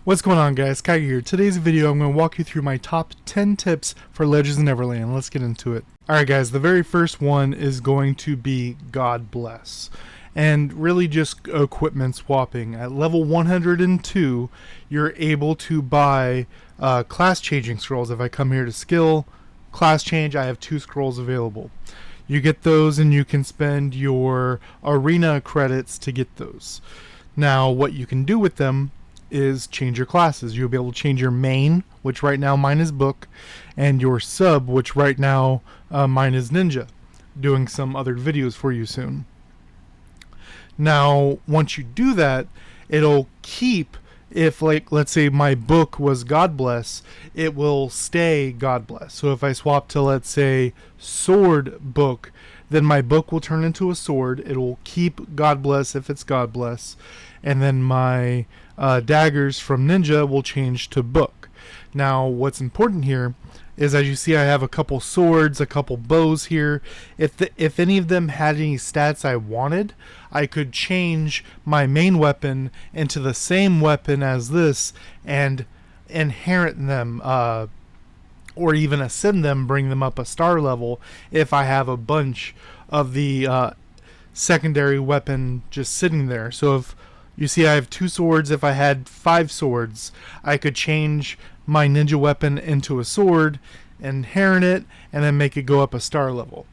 What's going on, guys? Kai here. Today's video I'm going to walk you through my top 10 tips for Legends of Neverland. Let's get into it. Alright guys, the very first one is going to be God Bless. And really just equipment swapping. At level 102, you're able to buy class changing scrolls. If I come here to skill, class change, I have 2 scrolls available. You get those and you can spend your arena credits to get those. Now what you can do with them is change your classes. You'll be able to change your main, which right now mine is book, and your sub, which right now mine is ninja. Doing some other videos for you soon. Now once you do that, it'll keep, if like let's say my book was God Bless, it will stay God Bless. So if I swap to, let's say, sword book, then my book will turn into a sword. It will keep God Bless if it's God Bless, and then my daggers from ninja will change to book. Now what's important here is, as you see, I have a couple swords, a couple bows here. If any of them had any stats I wanted, I could change my main weapon into the same weapon as this and inherit them, or even ascend them, bring them up a star level if I have a bunch of the secondary weapon just sitting there. So if you see I have 2 swords, if I had 5 swords, I could change my ninja weapon into a sword, inherit it, and then make it go up a star level.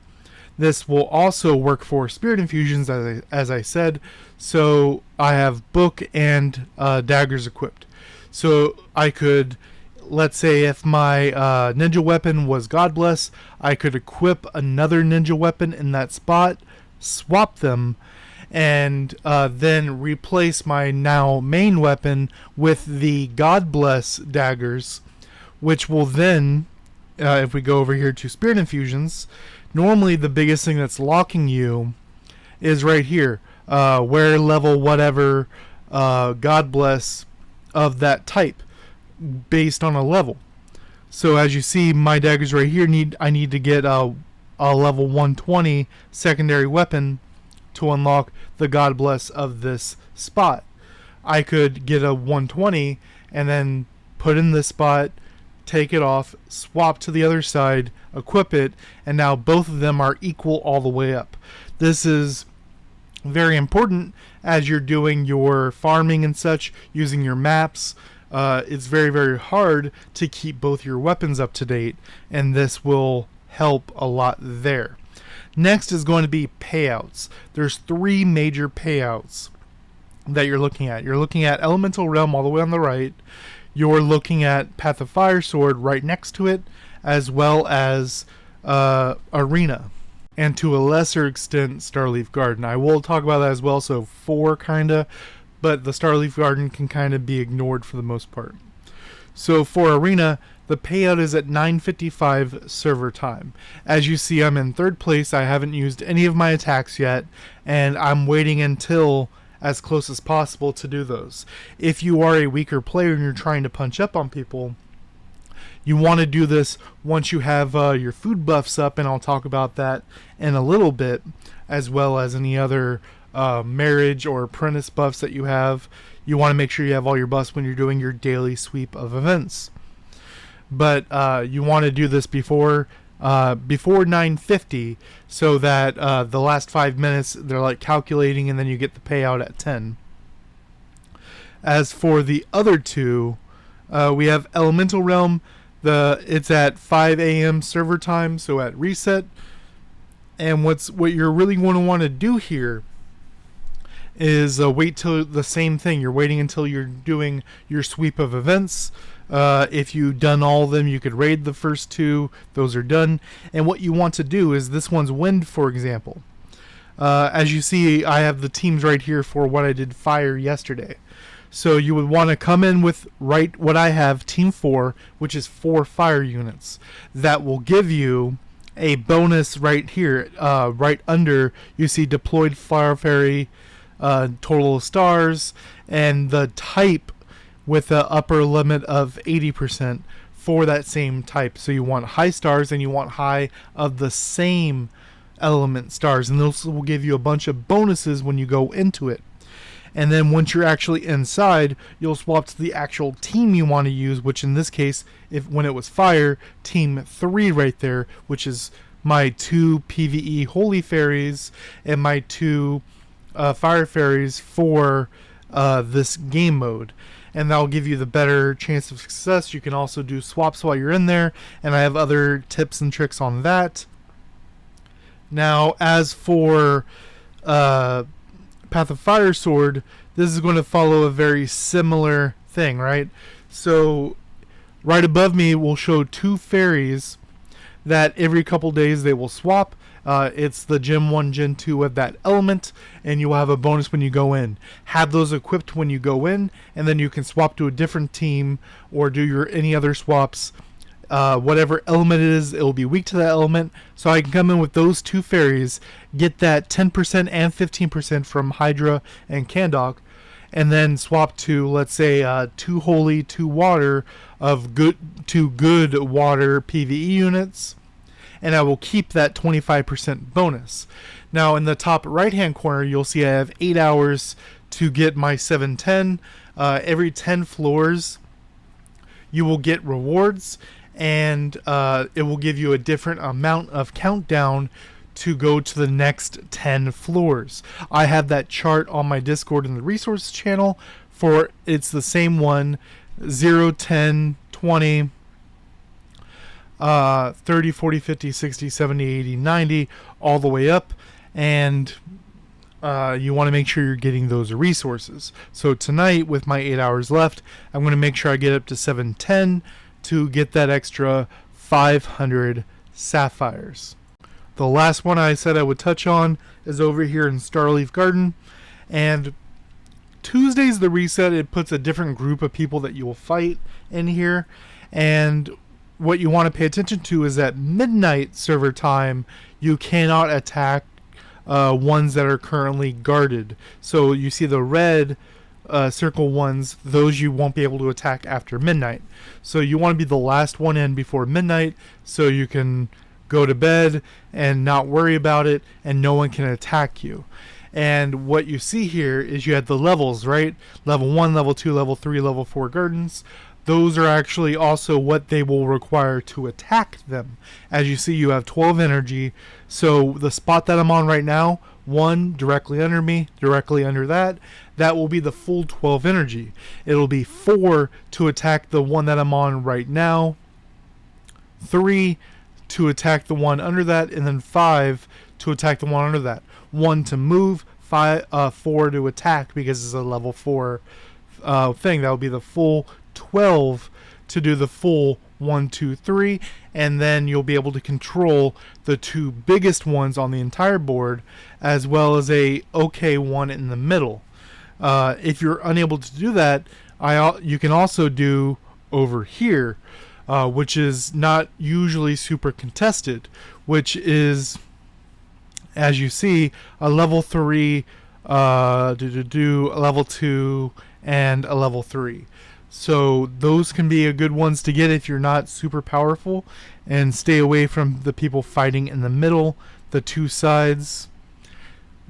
This will also work for spirit infusions, as I said. So I have book and daggers equipped. So I could, let's say if my ninja weapon was God Bless, I could equip another ninja weapon in that spot, swap them, and then replace my now main weapon with the God Bless daggers, which will then, if we go over here to spirit infusions, normally the biggest thing that's locking you is right here, where level whatever God Bless of that type based on a level. So as you see, my daggers right here I need to get a level 120 secondary weapon to unlock the God Bless of this spot. I could get a 120 and then put in this spot, take it off, swap to the other side, equip it, and now both of them are equal all the way up. This is very important as you're doing your farming and such, using your maps. It's very, very hard to keep both your weapons up to date, and this will help a lot there. Next is going to be payouts. There's 3 major payouts that you're looking at. You're looking at Elemental Realm all the way on the right. You're looking at Path of Fire Sword right next to it, as well as Arena, and to a lesser extent Starleaf Garden. I will talk about that as well, so 4 kinda, but the Starleaf Garden can kind of be ignored for the most part. So for Arena, the payout is at 9:55 server time. As you see, I'm in 3rd place. I haven't used any of my attacks yet, and I'm waiting until as close as possible to do those. If you are a weaker player and you're trying to punch up on people, you want to do this once you have your food buffs up, and I'll talk about that in a little bit, as well as any other marriage or apprentice buffs that you have. You want to make sure you have all your buffs when you're doing your daily sweep of events. But you want to do this before 9:50, so that the last 5 minutes they're like calculating, and then you get the payout at 10. As for the other 2, we have Elemental Realm. It's at 5 a.m. server time, so at reset. And what you're really going to want to do here is wait till the same thing. You're waiting until you're doing your sweep of events. If you've done all of them, you could raid the first 2. Those are done. And what you want to do is, this one's wind, for example. As you see, I have the teams right here for what I did fire yesterday. So you would want to come in with what I have, team 4, which is 4 fire units. That will give you a bonus right here, right under you see deployed fire fairy, total of stars, and the type with the upper limit of 80% for that same type. So you want high stars, and you want high of the same element stars, and those will give you a bunch of bonuses when you go into it. And then once you're actually inside, you'll swap to the actual team you want to use, which in this case, when it was fire, team 3 right there, which is my 2 PvE holy fairies and my 2 fire fairies for this game mode. And that'll give you the better chance of success. You can also do swaps while you're in there, and I have other tips and tricks on that. Now, as for Path of Fire Sword, this is going to follow a very similar thing, right? So, right above me will show 2 fairies that every couple days they will swap. It's the Gen 1, Gen 2 of that element, and you will have a bonus when you go in. Have those equipped when you go in, and then you can swap to a different team or do your any other swaps. Whatever element it is, it will be weak to that element. So I can come in with those 2 fairies, get that 10% and 15% from Hydra and Kandok, and then swap to, let's say, 2 holy, 2 water of two good water PvE units. And I will keep that 25% bonus. Now in the top right hand corner, you'll see I have 8 hours to get my 710. Every 10 floors you will get rewards, and it will give you a different amount of countdown to go to the next 10 floors. I have that chart on my Discord in the resource channel for it's the same one, 0, 10, 20, 30, 40, 50, 60, 70, 80, 90, all the way up, and you want to make sure you're getting those resources. So tonight, with my 8 hours left, I'm going to make sure I get up to 710 to get that extra 500 sapphires. The last one I said I would touch on is over here in Starleaf Garden, and Tuesday's the reset. It puts a different group of people that you will fight in here, and what you want to pay attention to is that midnight server time, you cannot attack ones that are currently guarded. So you see the red circle ones, those you won't be able to attack after midnight. So you want to be the last one in before midnight so you can go to bed and not worry about it and no one can attack you. And what you see here is you have the levels, right? Level 1, level 2, level 3, level 4 gardens. Those are actually also what they will require to attack them. As you see, you have 12 energy. So the spot that I'm on right now, 1 directly under me, directly under that will be the full 12 energy. It'll be 4 to attack the one that I'm on right now, 3 to attack the one under that, and then 5 to attack the one under that. 1 to move, 4 to attack because it's a level 4 thing. That will be the full 12 to do the full 1, 2, 3, and then you'll be able to control the 2 biggest ones on the entire board, as well as a okay one in the middle. If you're unable to do that, you can also do over here, which is not usually super contested, which is, as you see, a level 3, a level 2, and a level 3. So those can be a good ones to get if you're not super powerful, and stay away from the people fighting in the middle, the 2 sides.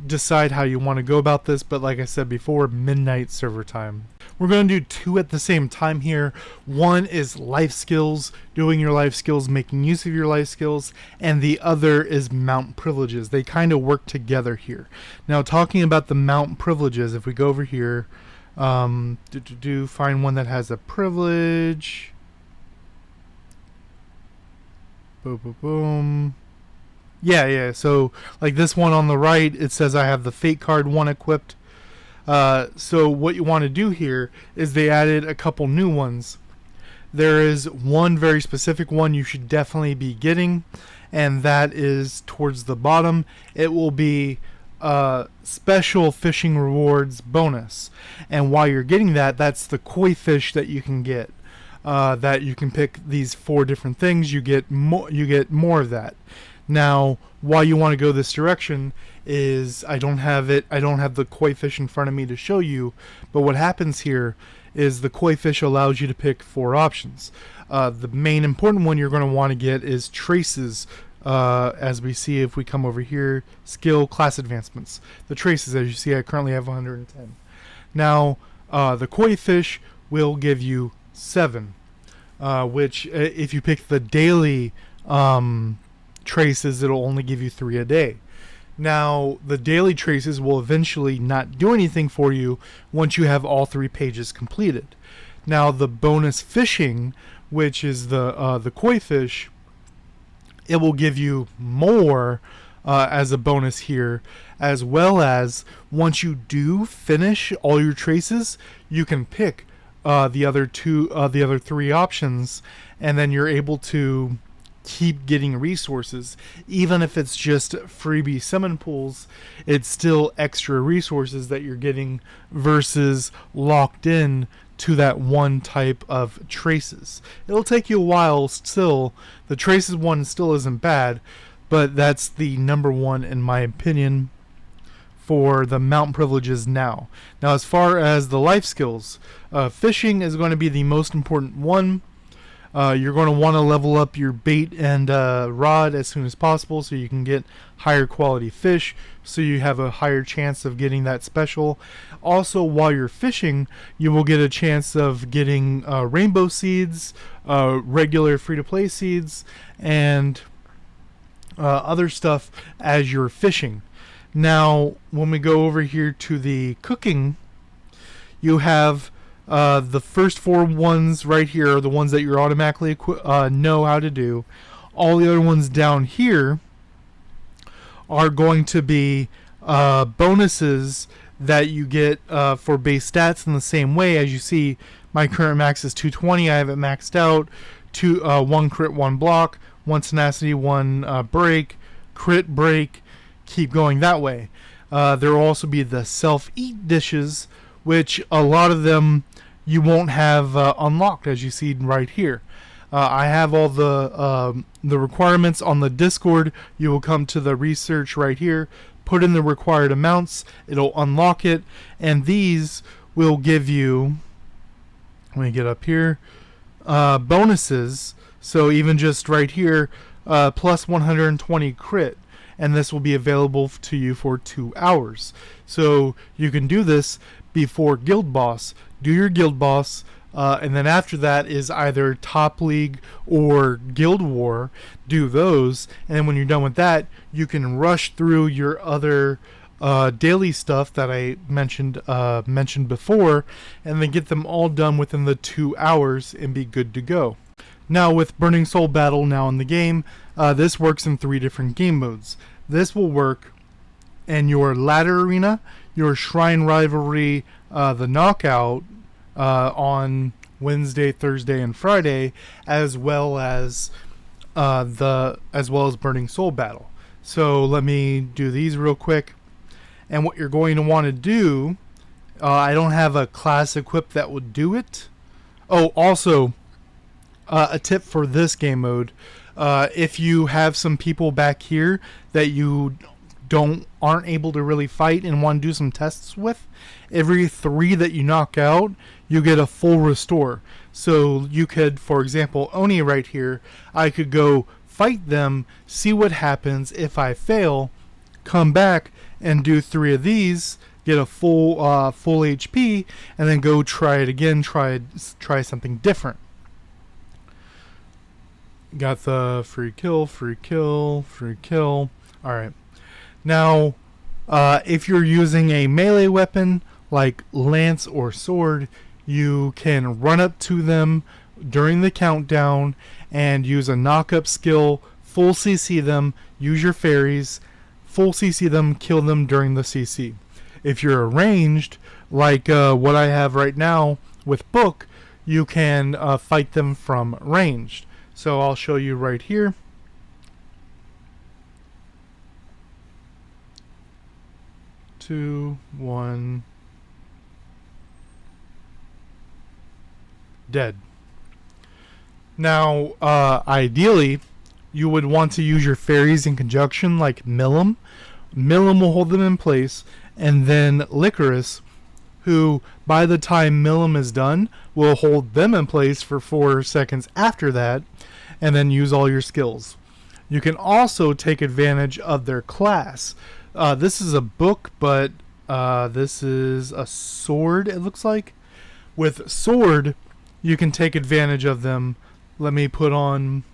Decide how you want to go about this, but like I said before, midnight server time. We're going to do 2 at the same time here. One is life skills, doing your life skills, making use of your life skills, and the other is mount privileges. They kind of work together here. Now, talking about the mount privileges, if we go over here, find one that has a privilege. Boom, boom, boom. Yeah. So, like this one on the right, it says I have the Fate card 1 equipped. So what you want to do here is they added a couple new ones. There is one very specific one you should definitely be getting, and that is towards the bottom. It will be special fishing rewards bonus, and while you're getting that, that's the koi fish that you can get. That you can pick these 4 different things. You get more of that. Now, why you want to go this direction is I don't have the koi fish in front of me to show you, but what happens here is the koi fish allows you to pick 4 options. The main important one you're going to want to get is traces. As we see, if we come over here, skill, class advancements. The traces, as you see, I currently have 110. Now, the koi fish will give you 7, which if you pick the daily traces, it'll only give you 3 a day. Now, the daily traces will eventually not do anything for you once you have all 3 pages completed. Now, the bonus fishing, which is the koi fish, it will give you more as a bonus here, as well as once you do finish all your traces, you can pick the other 3 options, and then you're able to keep getting resources. Even if it's just freebie summon pools, it's still extra resources that you're getting versus locked in to that one type of traces. It'll take you a while still. The traces one still isn't bad, but that's the number 1 in my opinion for the mountain privileges now. Now, as far as the life skills, fishing is going to be the most important one. You're going to want to level up your bait and rod as soon as possible so you can get higher quality fish, so you have a higher chance of getting that special. Also, while you're fishing, you will get a chance of getting rainbow seeds, regular free-to-play seeds, and other stuff as you're fishing. Now, when we go over here to the cooking, you have the first 4 ones right here are the ones that you're automatically know how to do. All the other ones down here are going to be bonuses that you get for base stats in the same way. As you see, my current max is 220. I have it maxed out. 1 crit, 1 block, 1 tenacity, 1 break, crit break. Keep going that way. There will also be the self-eat dishes, which a lot of them you won't have unlocked, as you see right here. I have all the requirements on the Discord. You will come to the research right here, put in the required amounts, it'll unlock it, and these will give you, let me get up here, bonuses. So even just right here, plus 120 crit, and this will be available to you for 2 hours. So you can do this before Guild Boss. Do your Guild Boss, and then after that is either Top League or Guild War. Do those, and then when you're done with that, you can rush through your other daily stuff that I mentioned before, and then get them all done within the 2 hours and be good to go. Now, with Burning Soul Battle now in the game, this works in 3 different game modes. This will work in your ladder arena, your Shrine Rivalry, the Knockout on Wednesday, Thursday, and Friday, as well as Burning Soul Battle. So let me do these real quick. And what you're going to want to do, I don't have a class equipped that would do it. Oh, also, a tip for this game mode: if you have some people back here that you aren't able to really fight and want to do some tests with, every 3 that you knock out, you get a full restore. So you could, for example, Oni right here, I could go fight them, see what happens. If I fail, come back and do 3 of these, get a full HP, and then go try it again, try something different. Got the free kill, free kill, free kill. Alright. Now, if you're using a melee weapon like lance or sword, you can run up to them during the countdown and use a knock-up skill, full CC them, use your fairies, full CC them, kill them during the CC. If you're ranged, like what I have right now with Book, you can fight them from ranged. So I'll show you right here. 2, 1, dead. Now, ideally, you would want to use your fairies in conjunction, like Millum. Millum will hold them in place, and then Licorice, who, by the time Millum is done, will hold them in place for 4 seconds after that, and then use all your skills. You can also take advantage of their class. This is a book, but This is a sword, it looks like. With sword, you can take advantage of them. Let me put on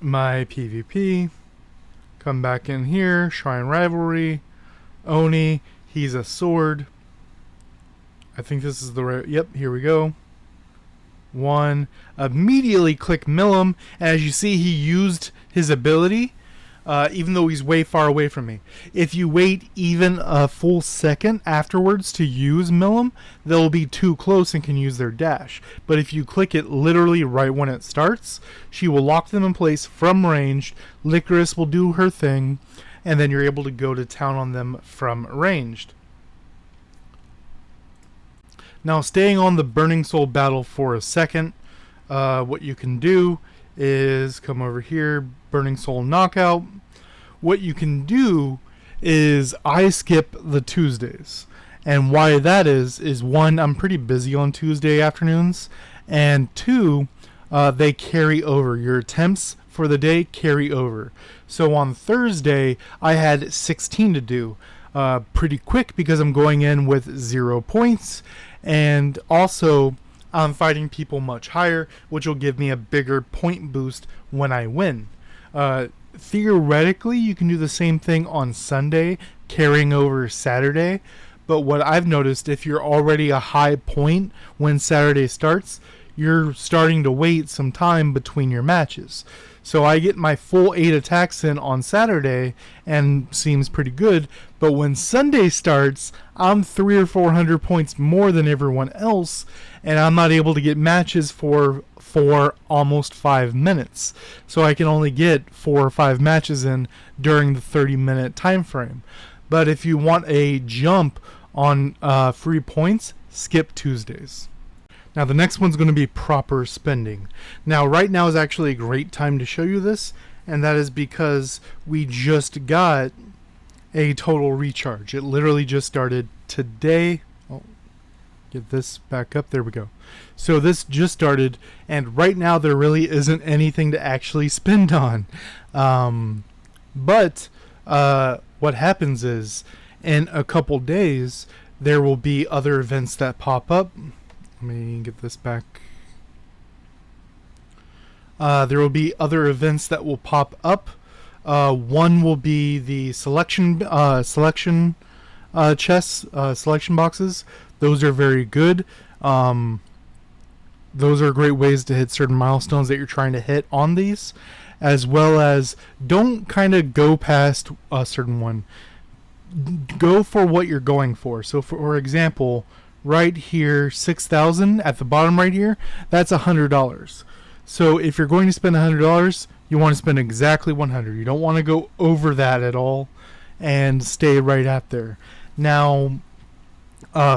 my PvP. Come back in here. Shrine Rivalry. Oni. He's a sword. I think this is the right... Yep, here we go. One. Immediately click mill him. As you see, he used his ability, even though he's way far away from me. If you wait even a full second afterwards to use mill him, they'll be too close and can use their dash. But if you click it literally right when it starts, she will lock them in place from ranged. Licorice will do her thing, and then you're able to go to town on them from ranged. Now, staying on the Burning Soul battle for a second, what you can do is come over here, Burning Soul Knockout. What you can do is I skip the Tuesdays. And why that is one, I'm pretty busy on Tuesday afternoons, and two, they carry over. Your attempts for the day carry over. So on Thursday, I had 16 to do. Pretty quick because I'm going in with 0 points. And also, I'm fighting people much higher, which will give me a bigger point boost when I win. Theoretically, you can do the same thing on Sunday, carrying over Saturday. But what I've noticed, if you're already a high point when Saturday starts, you're starting to wait some time between your matches. So I get my full 8 attacks in on Saturday and seems pretty good. But when Sunday starts, I'm 300 or 400 points more than everyone else, and I'm not able to get matches for almost 5 minutes. So I can only get 4 or 5 matches in during the 30-minute time frame. But if you want a jump on free points, skip Tuesdays. Now the next one's going to be proper spending. Now right now is actually a great time to show you this, and that is because we just got a total recharge. It literally just started today. Oh, get this back up. There we go. So this just started, and right now there really isn't anything to actually spend on. But what happens is in a couple days there will be other events that pop up. Let me get this back. There will be other events that will pop up. One will be the selection chests, selection boxes. Those are very good. Those are great ways to hit certain milestones that you're trying to hit on these, as well as don't kind of go past a certain one. Go for what you're going for. So for example, right here, 6,000 at the bottom right here, that's $100. So if you're going to spend $100, you want to spend exactly 100. You don't want to go over that at all and stay right at there. Now,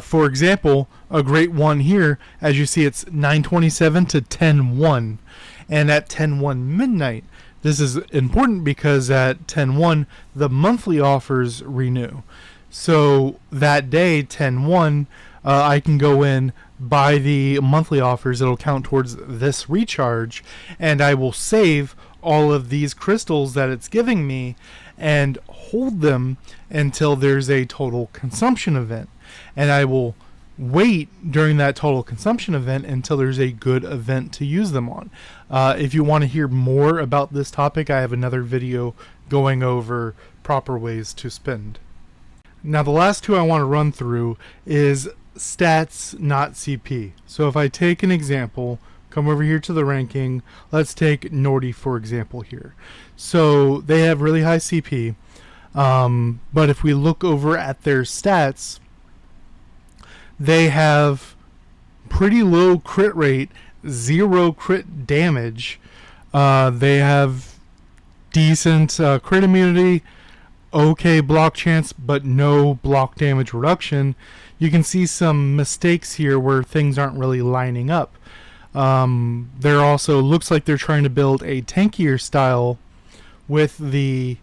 for example, a great one here, as you see, it's 9:27 to 10:01, and at 10:01 midnight, this is important because at 10:01 the monthly offers renew. So that day, 10:01, I can go in, buy the monthly offers. It'll count towards this recharge, and I will save all of these crystals that it's giving me and hold them until there's a total consumption event. And I will wait during that total consumption event until there's a good event to use them on. If you want to hear more about this topic, I have another video going over proper ways to spend. Now the last two I want to run through is stats, not CP. So if I take an example, come over here to the ranking, let's take Nordy for example here. So they have really high CP, but if we look over at their stats, they have pretty low crit rate, 0 crit damage. They have decent crit immunity, okay block chance, but no block damage reduction. You can see some mistakes here where things aren't really lining up. There also looks like they're trying to build a tankier style with the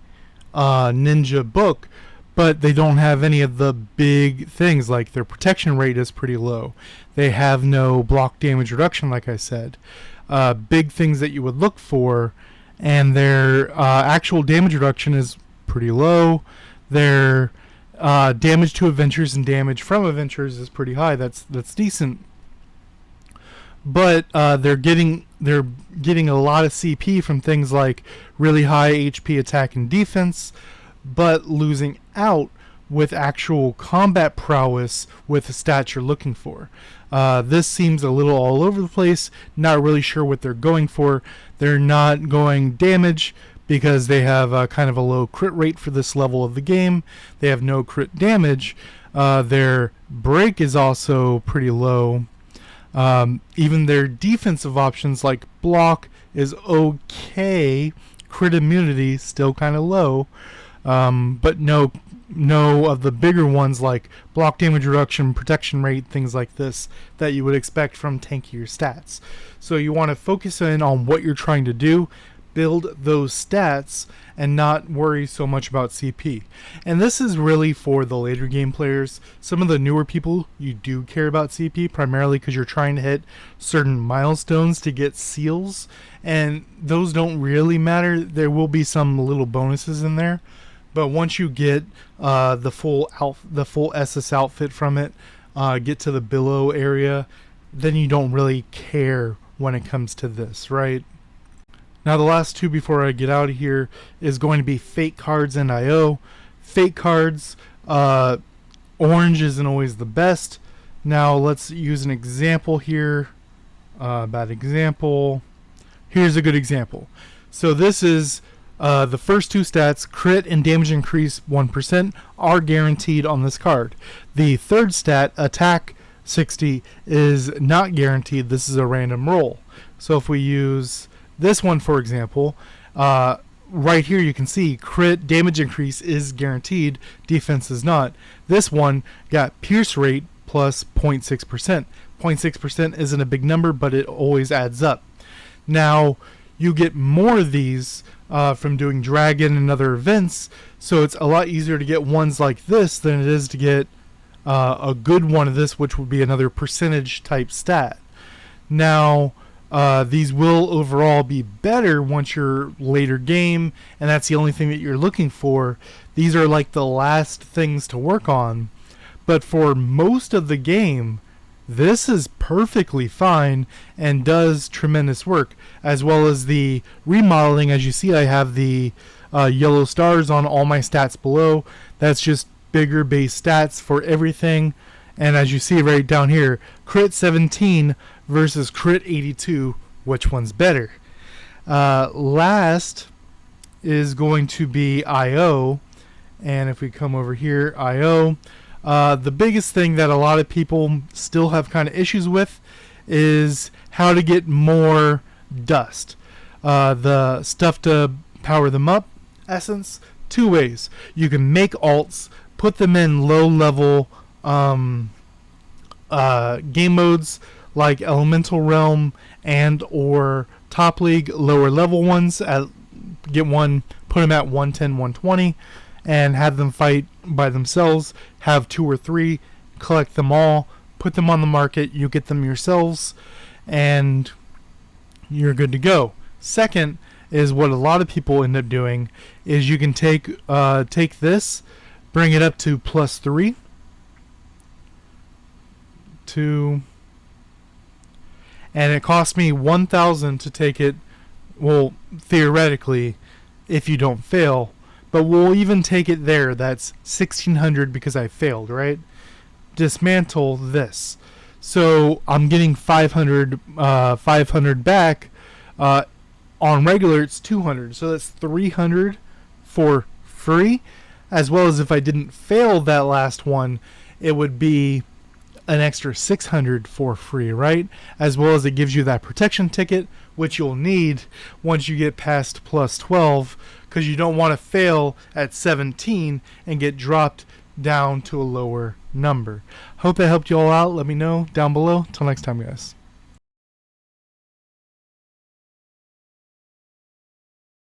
ninja book, but they don't have any of the big things, like their protection rate is pretty low. They have no block damage reduction, like I said. Big things that you would look for, and their actual damage reduction is pretty low. Their Damage to adventures and damage from adventures is pretty high. That's decent. But they're getting a lot of CP from things like really high HP attack and defense, but losing out with actual combat prowess with the stats you're looking for. This seems a little all over the place. Not really sure what they're going for. They're not going damage because they have kind of a low crit rate for this level of the game. They have no crit damage. Their break is also pretty low. Even their defensive options like block is okay. Crit immunity still kind of low. But no of the bigger ones like block damage reduction, protection rate, things like this that you would expect from tankier stats. So you want to focus in on what you're trying to do, build those stats, and not worry so much about CP. And this is really for the later game players. Some of the newer people, you do care about CP primarily because you're trying to hit certain milestones to get seals, and those don't really matter. There will be some little bonuses in there. But once you get the full SS outfit from it, get to the billow area, then you don't really care when it comes to this, right? Now the last two before I get out of here is going to be fake cards and IO. Fake cards, orange isn't always the best. Now let's use an example here. Bad example. Here's a good example. So this is the first two stats, crit and damage increase 1%, are guaranteed on this card. The third stat, attack 60, is not guaranteed. This is a random roll. So if we use this one, for example, right here you can see crit damage increase is guaranteed, defense is not. This one got pierce rate plus 0.6%. 0.6% isn't a big number, but it always adds up. Now, you get more of these from doing Dragon and other events, so it's a lot easier to get ones like this than it is to get a good one of this, which would be another percentage type stat. Now, these will overall be better once you're later game, and that's the only thing that you're looking for. These are like the last things to work on, but for most of the game, this is perfectly fine and does tremendous work, as well as the remodeling. As you see, I have the yellow stars on all my stats below. That's just bigger base stats for everything. And as you see right down here, crit 17 versus crit 82, which one's better? Last is going to be IO. And if we come over here, IO. The biggest thing that a lot of people still have kind of issues with is how to get more dust. The stuff to power them up, essence, two ways. You can make alts, put them in low level game modes like Elemental Realm and or Top League, lower level ones. Get one, put them at 110, 120. And have them fight by themselves, have 2 or 3, collect them all, put them on the market, you get them yourselves, and you're good to go. Second is what a lot of people end up doing is you can take this, bring it up to +3, and it cost me 1,000 to take it, well, theoretically, if you don't fail. But we'll even take it there. That's 1,600 because I failed, right? Dismantle this. So I'm getting 500 back. On regular, it's 200. So that's 300 for free. As well as if I didn't fail that last one, it would be an extra 600 for free, right? As well as it gives you that protection ticket, which you'll need once you get past +12, because you don't want to fail at 17 and get dropped down to a lower number. Hope that helped you all out. Let me know down below. Till next time, guys.